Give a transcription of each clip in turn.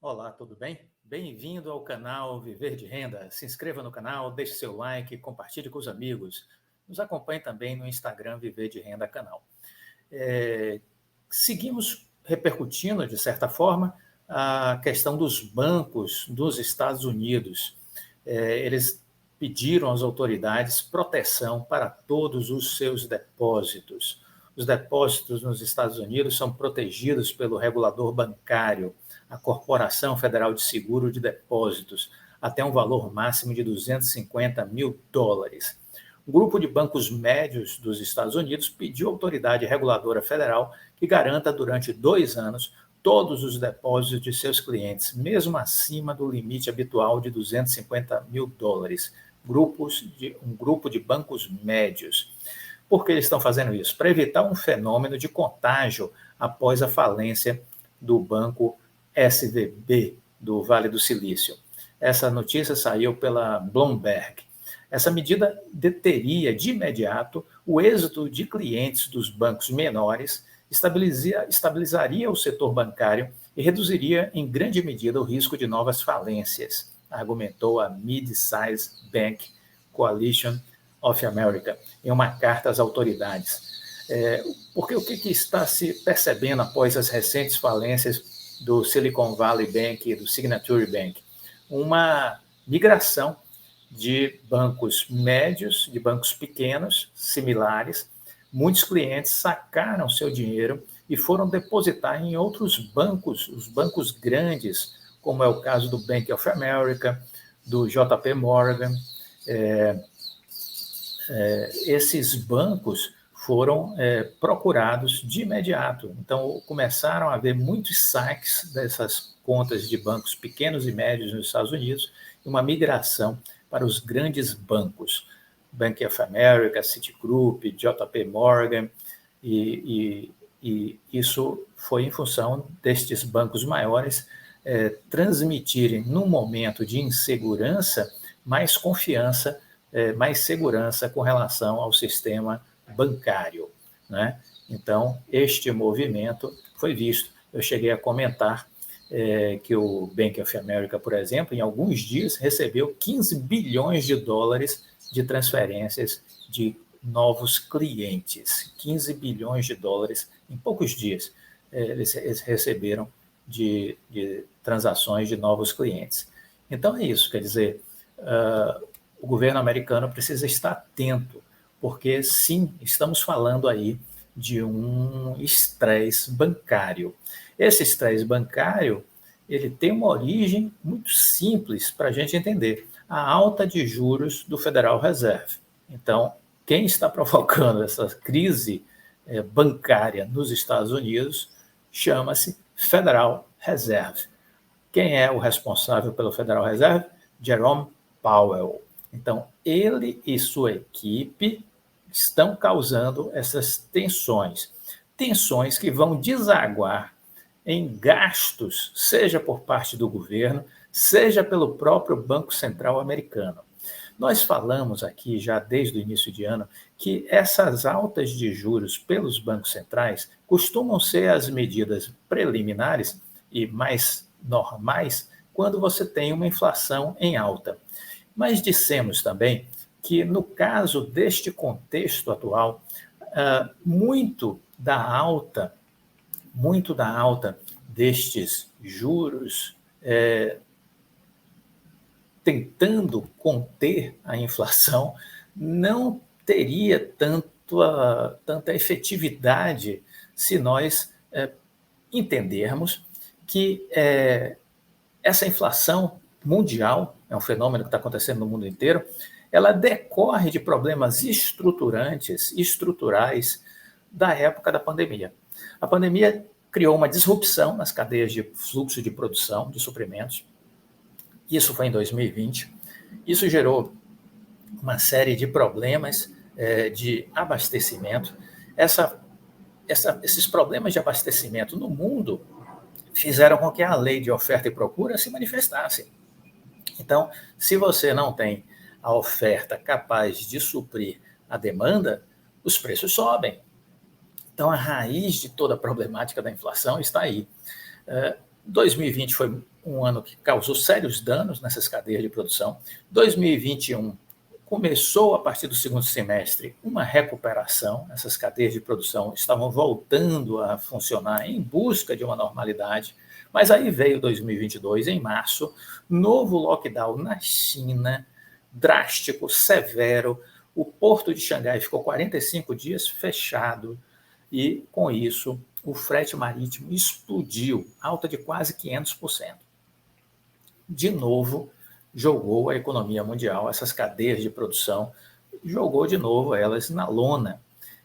Olá, tudo bem? Bem-vindo ao canal Viver de Renda. Se inscreva no canal, deixe seu like, compartilhe com os amigos. Nos acompanhe também no Instagram Viver de Renda Canal. Seguimos repercutindo, de certa forma, a questão dos bancos dos Estados Unidos. Eles pediram às autoridades proteção para todos os seus depósitos. Os depósitos nos Estados Unidos são protegidos pelo regulador bancário, a Corporação Federal de Seguro de Depósitos, até um valor máximo de $250 mil. O grupo de bancos médios dos Estados Unidos pediu à autoridade reguladora federal que garanta durante 2 anos todos os depósitos de seus clientes, mesmo acima do limite habitual de $250 mil. Um grupo de bancos médios. Por que eles estão fazendo isso? Para evitar um fenômeno de contágio após a falência do banco SVB, do Vale do Silício. Essa notícia saiu pela Bloomberg. Essa medida deteria de imediato o êxito de clientes dos bancos menores, estabilizaria o setor bancário e reduziria em grande medida o risco de novas falências, argumentou a Mid-Size Bank Coalition of America, em uma carta às autoridades. Porque o que está se percebendo após as recentes falências do Silicon Valley Bank e do Signature Bank? Uma migração de bancos médios, de bancos pequenos, similares. Muitos clientes sacaram seu dinheiro e foram depositar em outros bancos, os bancos grandes, como é o caso do Bank of America, do JP Morgan. Esses bancos foram procurados de imediato. Então, começaram a haver muitos saques dessas contas de bancos pequenos e médios nos Estados Unidos e uma migração para os grandes bancos, Bank of America, Citigroup, JP Morgan, e isso foi em função destes bancos maiores transmitirem, num momento de insegurança, mais confiança, mais segurança com relação ao sistema bancário, né? Então, este movimento foi visto. Eu cheguei a comentar que o Bank of America, por exemplo, em alguns dias recebeu $15 bilhões de transferências de novos clientes. $15 bilhões em poucos dias eles receberam de transações de novos clientes. Então é isso, quer dizer, o governo americano precisa estar atento, porque sim, estamos falando aí de um estresse bancário. Esse estresse bancário, ele tem uma origem muito simples para a gente entender: a alta de juros do Federal Reserve. Então, quem está provocando essa crise bancária nos Estados Unidos chama-se Federal Reserve. Quem é o responsável pelo Federal Reserve? Jerome Powell. Então, ele e sua equipe estão causando essas tensões que vão desaguar em gastos, seja por parte do governo, seja pelo próprio Banco Central americano. Nós falamos aqui já desde o início de ano que essas altas de juros pelos bancos centrais costumam ser as medidas preliminares e mais normais quando você tem uma inflação em alta. Mas dissemos também que, no caso deste contexto atual, muito da alta destes juros, tentando conter a inflação, não teria tanta efetividade se nós entendermos que essa inflação mundial, é um fenômeno que está acontecendo no mundo inteiro, ela decorre de problemas estruturais da época da pandemia. A pandemia criou uma disrupção nas cadeias de fluxo de produção de suprimentos. Isso foi em 2020. Isso gerou uma série de problemas de abastecimento. Esses problemas de abastecimento no mundo fizeram com que a lei de oferta e procura se manifestasse. Então, se você não tem a oferta capaz de suprir a demanda, os preços sobem. Então, a raiz de toda a problemática da inflação está aí. 2020 foi um ano que causou sérios danos nessas cadeias de produção. 2021 começou, a partir do segundo semestre, uma recuperação. Essas cadeias de produção estavam voltando a funcionar em busca de uma normalidade. Mas aí veio 2022, em março, novo lockdown na China, drástico, severo. O porto de Xangai ficou 45 dias fechado e, com isso, o frete marítimo explodiu, alta de quase 500%. De novo, jogou a economia mundial, essas cadeias de produção, jogou de novo elas na lona.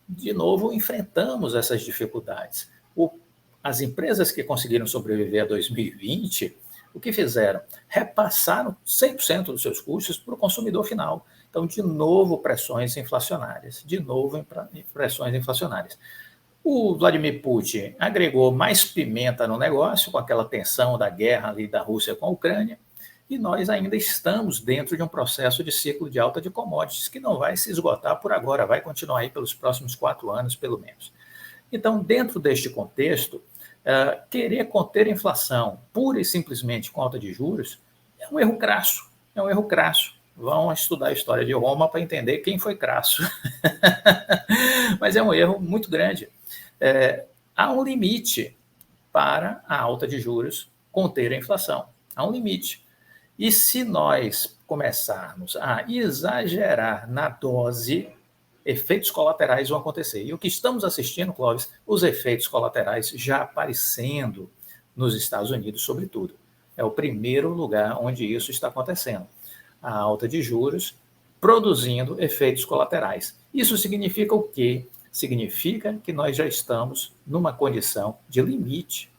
De novo, enfrentamos essas dificuldades. As empresas que conseguiram sobreviver a 2020, o que fizeram? Repassaram 100% dos seus custos para o consumidor final. Então, de novo, pressões inflacionárias. O Vladimir Putin agregou mais pimenta no negócio, com aquela tensão da guerra ali da Rússia com a Ucrânia, e nós ainda estamos dentro de um processo de ciclo de alta de commodities, que não vai se esgotar por agora, vai continuar aí pelos próximos 4 anos, pelo menos. Então, dentro deste contexto, querer conter a inflação pura e simplesmente com alta de juros é um erro crasso, Vão estudar a história de Roma para entender quem foi Crasso. Mas é um erro muito grande. Há um limite para a alta de juros conter a inflação. Há um limite. E se nós começarmos a exagerar na dose, efeitos colaterais vão acontecer. E o que estamos assistindo, Clóvis, os efeitos colaterais já aparecendo nos Estados Unidos, sobretudo. É o primeiro lugar onde isso está acontecendo. A alta de juros produzindo efeitos colaterais. Isso significa o quê? Significa que nós já estamos numa condição de limite.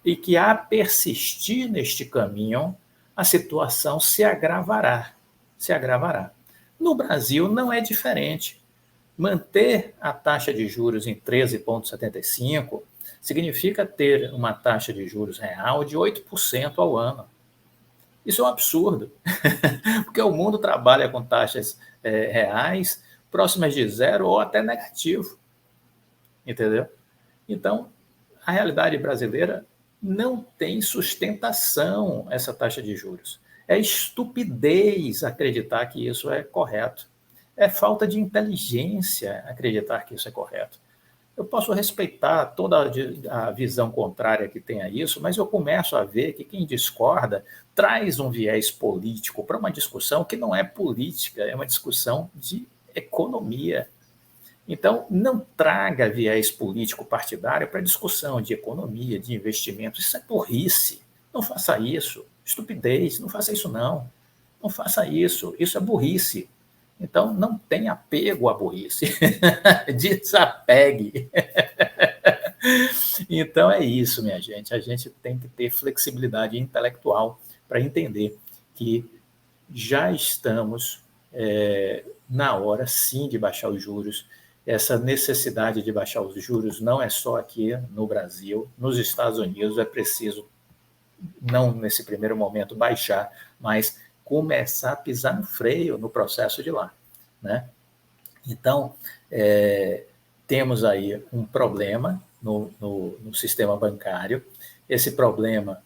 E que, a persistir neste caminho, a situação se agravará. No Brasil não é diferente. Manter a taxa de juros em 13,75 significa ter uma taxa de juros real de 8% ao ano. Isso é um absurdo, porque o mundo trabalha com taxas reais próximas de zero ou até negativo, entendeu? Então, a realidade brasileira não tem sustentação essa taxa de juros. É estupidez acreditar que isso é correto. É falta de inteligência acreditar que isso é correto. Eu posso respeitar toda a visão contrária que tem a isso, mas eu começo a ver que quem discorda traz um viés político para uma discussão que não é política, é uma discussão de economia. Então, não traga viés político partidário para discussão de economia, de investimento. Isso é burrice. Não faça isso. Estupidez. Não faça isso, não. Não faça isso. Isso é burrice. Então, não tenha apego à burrice. Desapegue. Então, é isso, minha gente. A gente tem que ter flexibilidade intelectual para entender que já estamos na hora, sim, de baixar os juros. Essa necessidade de baixar os juros não é só aqui no Brasil. Nos Estados Unidos é preciso, não nesse primeiro momento, baixar, mas começar a pisar no freio no processo de lá, né? Então, temos aí um problema no sistema bancário. Esse problema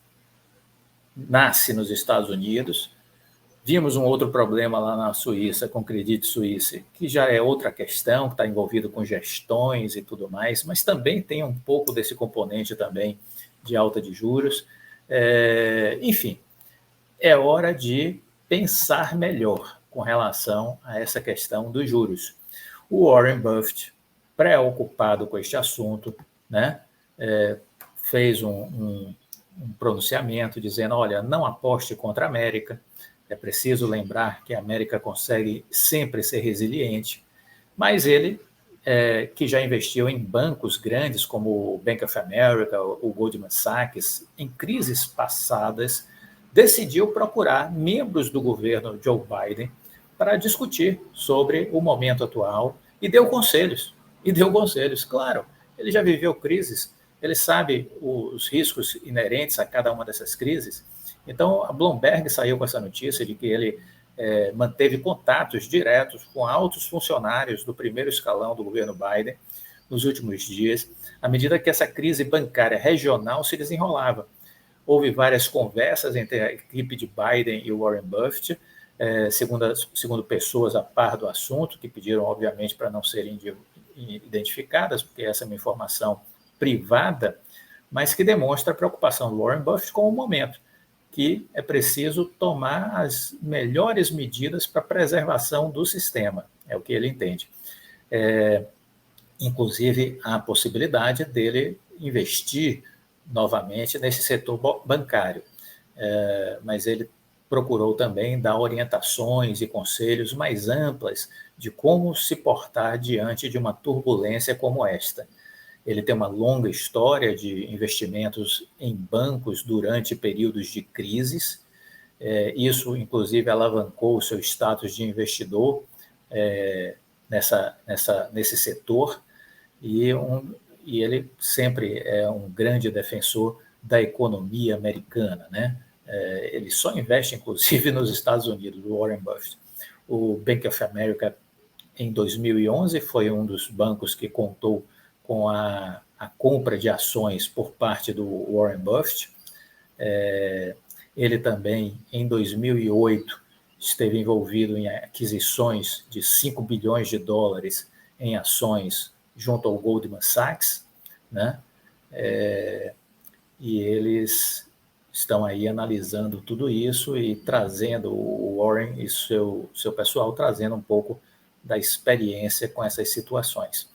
nasce nos Estados Unidos. Vimos um outro problema lá na Suíça, com o Credit Suisse, que já é outra questão, que está envolvido com gestões e tudo mais, mas também tem um pouco desse componente também de alta de juros. Enfim, é hora de pensar melhor com relação a essa questão dos juros. O Warren Buffett, preocupado com este assunto, né, fez um pronunciamento dizendo, olha, não aposte contra a América, é preciso lembrar que a América consegue sempre ser resiliente, mas ele, que já investiu em bancos grandes como o Bank of America, o Goldman Sachs, em crises passadas, decidiu procurar membros do governo Joe Biden para discutir sobre o momento atual e deu conselhos. Claro, ele já viveu crises, ele sabe os riscos inerentes a cada uma dessas crises. Então, a Bloomberg saiu com essa notícia de que ele manteve contatos diretos com altos funcionários do primeiro escalão do governo Biden. nos últimos dias, à medida que essa crise bancária regional se desenrolava. Houve várias conversas entre a equipe de Biden e o Warren Buffett, segundo pessoas a par do assunto, que pediram, obviamente, para não serem identificadas, porque essa é uma informação privada, mas que demonstra a preocupação do Warren Buffett com o momento, que é preciso tomar as melhores medidas para a preservação do sistema, é o que ele entende. Inclusive, há a possibilidade dele investir novamente nesse setor bancário, mas ele procurou também dar orientações e conselhos mais amplas de como se portar diante de uma turbulência como esta. Ele tem uma longa história de investimentos em bancos durante períodos de crises. Isso, inclusive, alavancou o seu status de investidor nesse setor. E ele sempre é um grande defensor da economia americana, né? Ele só investe, inclusive, nos Estados Unidos, o Warren Buffett. O Bank of America, em 2011, foi um dos bancos que contou com a compra de ações por parte do Warren Buffett. Ele também, em 2008, esteve envolvido em aquisições de 5 bilhões de dólares em ações junto ao Goldman Sachs, né? E eles estão aí analisando tudo isso e trazendo, o Warren e seu pessoal, trazendo um pouco da experiência com essas situações.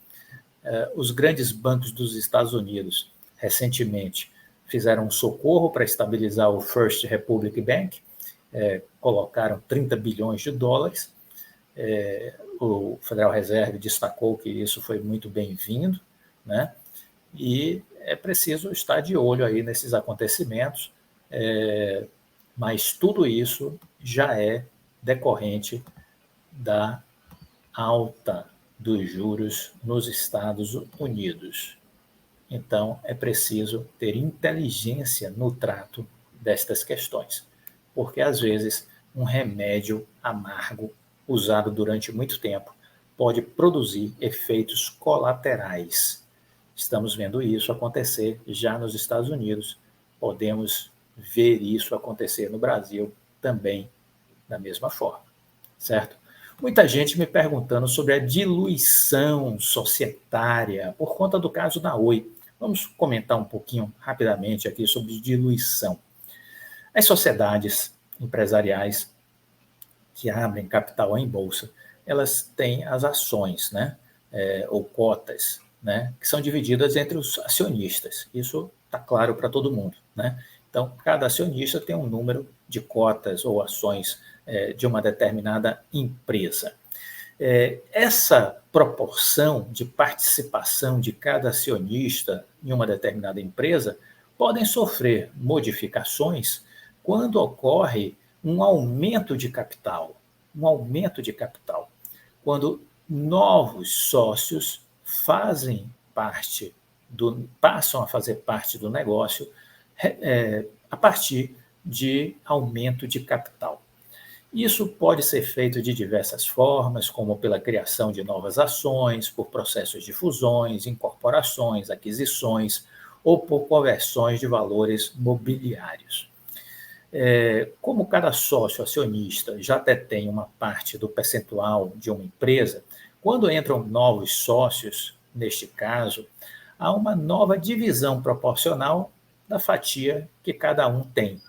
Os grandes bancos dos Estados Unidos, recentemente, fizeram um socorro para estabilizar o First Republic Bank, colocaram 30 bilhões de dólares. O Federal Reserve destacou que isso foi muito bem-vindo, né? E é preciso estar de olho aí nesses acontecimentos, mas tudo isso já é decorrente da alta dos juros nos Estados Unidos. Então, é preciso ter inteligência no trato destas questões, porque, às vezes, um remédio amargo usado durante muito tempo pode produzir efeitos colaterais. Estamos vendo isso acontecer já nos Estados Unidos, podemos ver isso acontecer no Brasil também da mesma forma, certo? Muita gente me perguntando sobre a diluição societária por conta do caso da Oi. Vamos comentar um pouquinho rapidamente aqui sobre diluição. As sociedades empresariais que abrem capital em bolsa, elas têm as ações, né? Ou cotas, né? Que são divididas entre os acionistas. Isso está claro para todo mundo, né? Então, cada acionista tem um número de cotas ou ações de uma determinada empresa. Essa proporção de participação de cada acionista em uma determinada empresa podem sofrer modificações quando ocorre um aumento de capital, quando novos sócios passam a fazer parte do negócio a partir de aumento de capital. Isso pode ser feito de diversas formas, como pela criação de novas ações, por processos de fusões, incorporações, aquisições ou por conversões de valores mobiliários. Como cada sócio acionista já detém uma parte do percentual de uma empresa, quando entram novos sócios, neste caso, há uma nova divisão proporcional da fatia que cada um tem.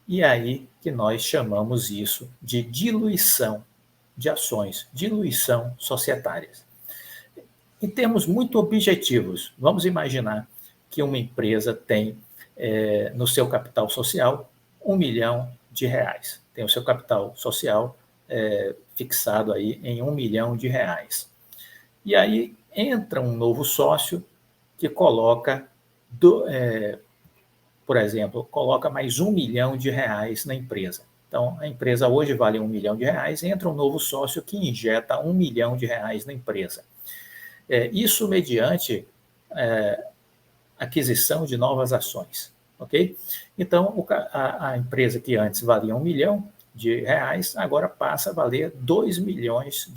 E é aí que nós chamamos isso de diluição de ações, diluição societária. Em termos muito objetivos, vamos imaginar que uma empresa tem no seu capital social R$1 milhão. Tem o seu capital social fixado aí em R$1 milhão. E aí entra um novo sócio que coloca, por exemplo, coloca mais R$1 milhão na empresa. Então, a empresa hoje vale R$1 milhão, entra um novo sócio que injeta R$1 milhão na empresa. Isso mediante aquisição de novas ações. Ok? Então, a empresa que antes valia R$1 milhão, agora passa a valer R$2 milhões.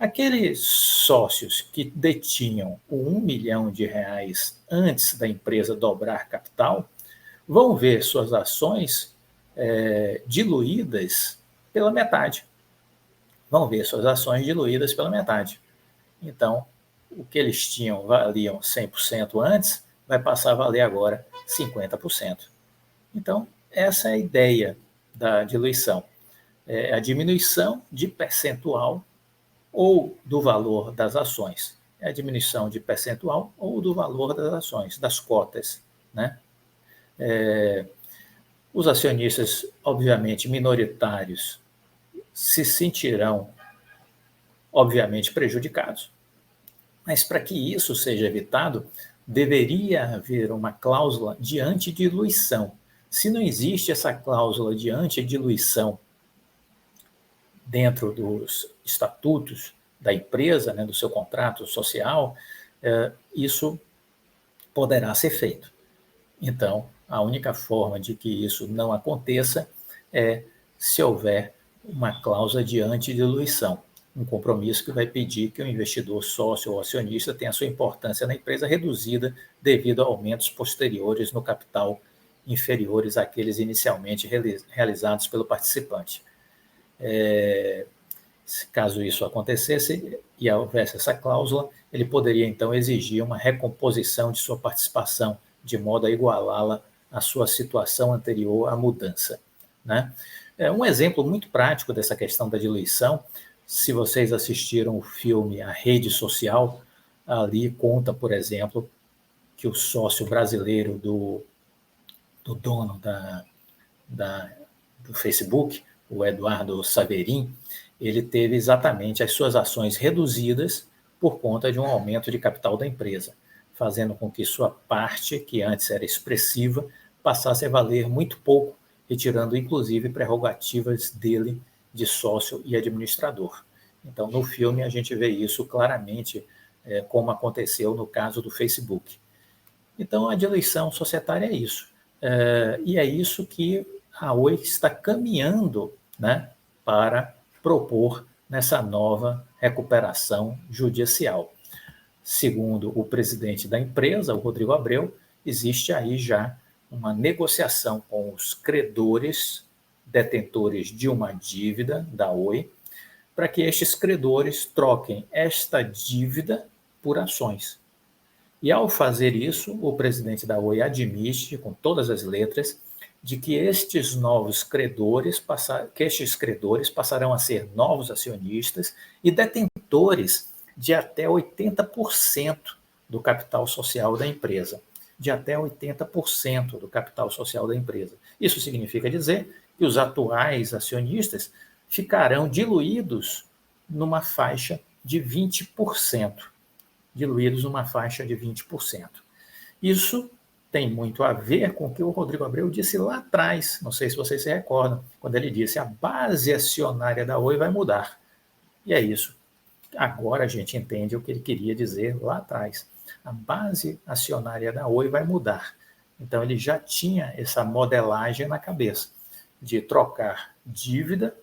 Aqueles sócios que detinham o R$ 1 milhão antes da empresa dobrar capital vão ver suas ações diluídas pela metade. Vão ver suas ações diluídas pela metade. Então, o que eles tinham valiam 100% antes, vai passar a valer agora 50%. Então, essa é a ideia da diluição. É a diminuição de percentual ou do valor das ações. É a diminuição de percentual ou do valor das ações, das cotas, né? Os acionistas, obviamente, minoritários, se sentirão, obviamente, prejudicados. Mas para que isso seja evitado, deveria haver uma cláusula de antidiluição. Se não existe essa cláusula de antidiluição dentro dos estatutos da empresa, né, do seu contrato social, isso poderá ser feito. Então, a única forma de que isso não aconteça é se houver uma cláusula de antidiluição, um compromisso que vai pedir que o investidor sócio ou acionista tenha sua importância na empresa reduzida devido a aumentos posteriores no capital inferiores àqueles inicialmente realizados pelo participante. Caso isso acontecesse e houvesse essa cláusula, ele poderia então exigir uma recomposição de sua participação, de modo a igualá-la à sua situação anterior à mudança, né? Um exemplo muito prático dessa questão da diluição, se vocês assistiram o filme A Rede Social, ali conta, por exemplo, que o sócio brasileiro do dono do Facebook, o Eduardo Saverin, ele teve exatamente as suas ações reduzidas por conta de um aumento de capital da empresa, fazendo com que sua parte, que antes era expressiva, passasse a valer muito pouco, retirando inclusive prerrogativas dele de sócio e administrador. Então, no filme, a gente vê isso claramente, como aconteceu no caso do Facebook. Então, a diluição societária é isso. E é isso que a Oi está caminhando, né, para propor nessa nova recuperação judicial. Segundo o presidente da empresa, o Rodrigo Abreu, existe aí já uma negociação com os credores, detentores de uma dívida da Oi, para que estes credores troquem esta dívida por ações. E ao fazer isso, o presidente da Oi admite, com todas as letras, de que estes credores passarão a ser novos acionistas e detentores de até 80% do capital social da empresa. De até 80% do capital social da empresa. Isso significa dizer que os atuais acionistas ficarão diluídos numa faixa de 20%. Diluídos numa faixa de 20%. Isso tem muito a ver com o que o Rodrigo Abreu disse lá atrás, não sei se vocês se recordam, quando ele disse a base acionária da Oi vai mudar. E é isso. Agora a gente entende o que ele queria dizer lá atrás. A base acionária da Oi vai mudar. Então ele já tinha essa modelagem na cabeça de trocar dívida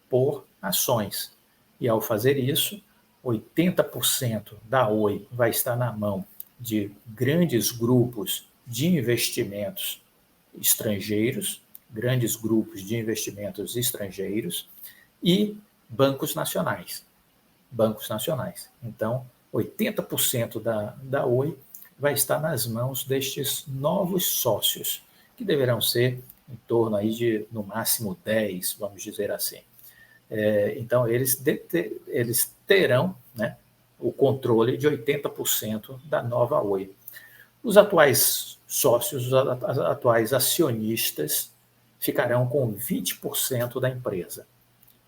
por ações. E ao fazer isso, 80% da Oi vai estar na mão de grandes grupos de investimentos estrangeiros, e bancos nacionais. Então, 80% da Oi vai estar nas mãos destes novos sócios, que deverão ser em torno aí de, no máximo, 10, vamos dizer assim. Então, eles terão, né, o controle de 80% da nova Oi. Os atuais sócios, os atuais acionistas, ficarão com 20% da empresa.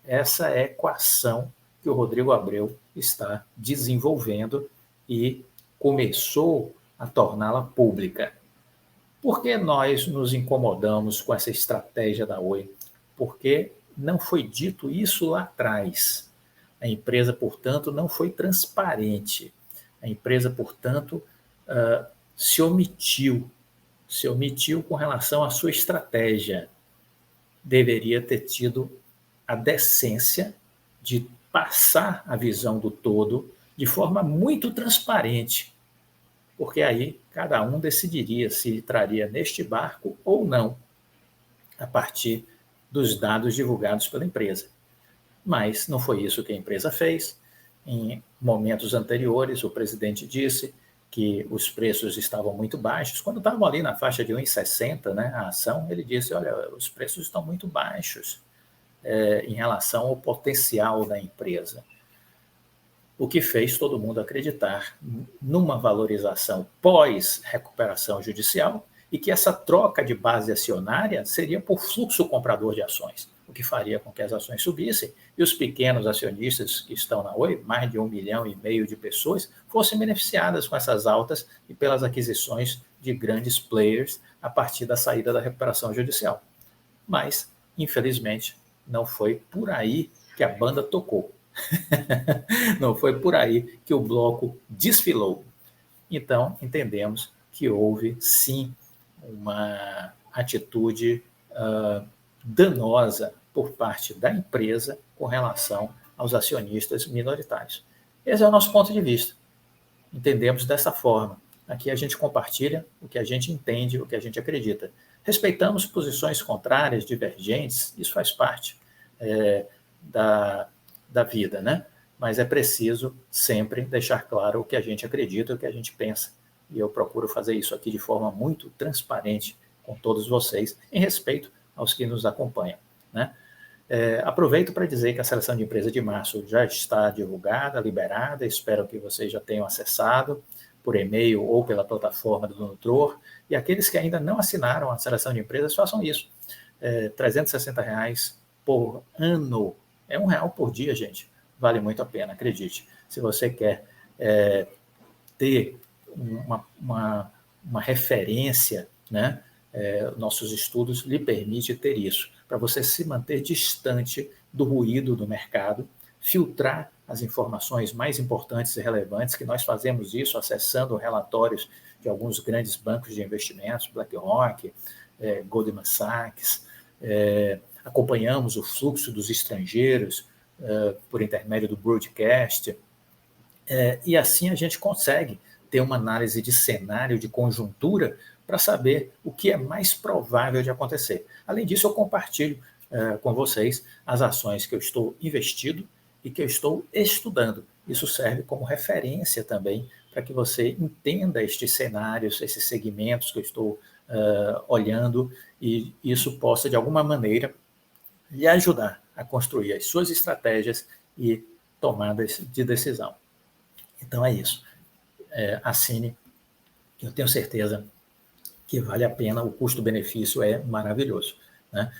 Essa é a equação que o Rodrigo Abreu está desenvolvendo e começou a torná-la pública. Por que nós nos incomodamos com essa estratégia da Oi? Porque não foi dito isso lá atrás. A empresa, portanto, não foi transparente. A empresa, portanto, se omitiu com relação à sua estratégia. Deveria ter tido a decência de passar a visão do todo de forma muito transparente, porque aí cada um decidiria se entraria neste barco ou não, a partir dos dados divulgados pela empresa. Mas não foi isso que a empresa fez. Em momentos anteriores, o presidente disse que os preços estavam muito baixos. Quando estavam ali na faixa de 1,60, né, a ação, ele disse, olha, os preços estão muito baixos em relação ao potencial da empresa. O que fez todo mundo acreditar numa valorização pós-recuperação judicial e que essa troca de base acionária seria por fluxo comprador de ações, o que faria com que as ações subissem e os pequenos acionistas que estão na Oi, mais de 1,5 milhão de pessoas, fossem beneficiadas com essas altas e pelas aquisições de grandes players a partir da saída da recuperação judicial. Mas, infelizmente, não foi por aí que a banda tocou. Não foi por aí que o bloco desfilou. Então, entendemos que houve, sim, uma atitude danosa por parte da empresa com relação aos acionistas minoritários. Esse é o nosso ponto de vista. Entendemos dessa forma. Aqui a gente compartilha o que a gente entende, o que a gente acredita. Respeitamos posições contrárias, divergentes, isso faz parte da vida, né? Mas é preciso sempre deixar claro o que a gente acredita, o que a gente pensa. E eu procuro fazer isso aqui de forma muito transparente com todos vocês, em respeito aos que nos acompanham, né? Aproveito para dizer que a seleção de empresa de março já está divulgada, liberada, espero que vocês já tenham acessado por e-mail ou pela plataforma do Nutror, e aqueles que ainda não assinaram a seleção de empresas, façam isso. R$360 por ano, é R$1 por dia, gente, vale muito a pena, acredite. Se você quer ter uma referência, né? Nossos estudos lhe permitem ter isso, para você se manter distante do ruído do mercado, filtrar as informações mais importantes e relevantes, que nós fazemos isso acessando relatórios de alguns grandes bancos de investimentos, BlackRock, Goldman Sachs, acompanhamos o fluxo dos estrangeiros por intermédio do broadcast, e assim a gente consegue ter uma análise de cenário, de conjuntura, para saber o que é mais provável de acontecer. Além disso, eu compartilho com vocês as ações que eu estou investido e que eu estou estudando. Isso serve como referência também para que você entenda estes cenários, esses segmentos que eu estou olhando, e isso possa, de alguma maneira, lhe ajudar a construir as suas estratégias e tomadas de decisão. Então é isso. Assine, eu tenho certeza que vale a pena, o custo-benefício é maravilhoso, né?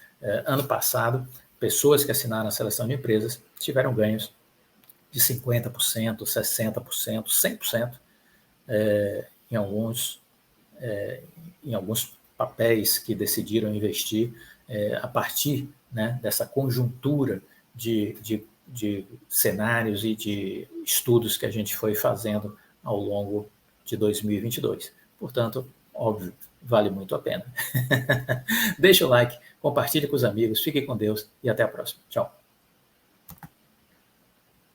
Ano passado, pessoas que assinaram a seleção de empresas tiveram ganhos de 50%, 60%, 100%, em alguns papéis que decidiram investir a partir, né, dessa conjuntura de cenários e de estudos que a gente foi fazendo ao longo de 2022. Portanto, óbvio, vale muito a pena. Deixa o like, compartilhe com os amigos, fique com Deus e até a próxima. Tchau.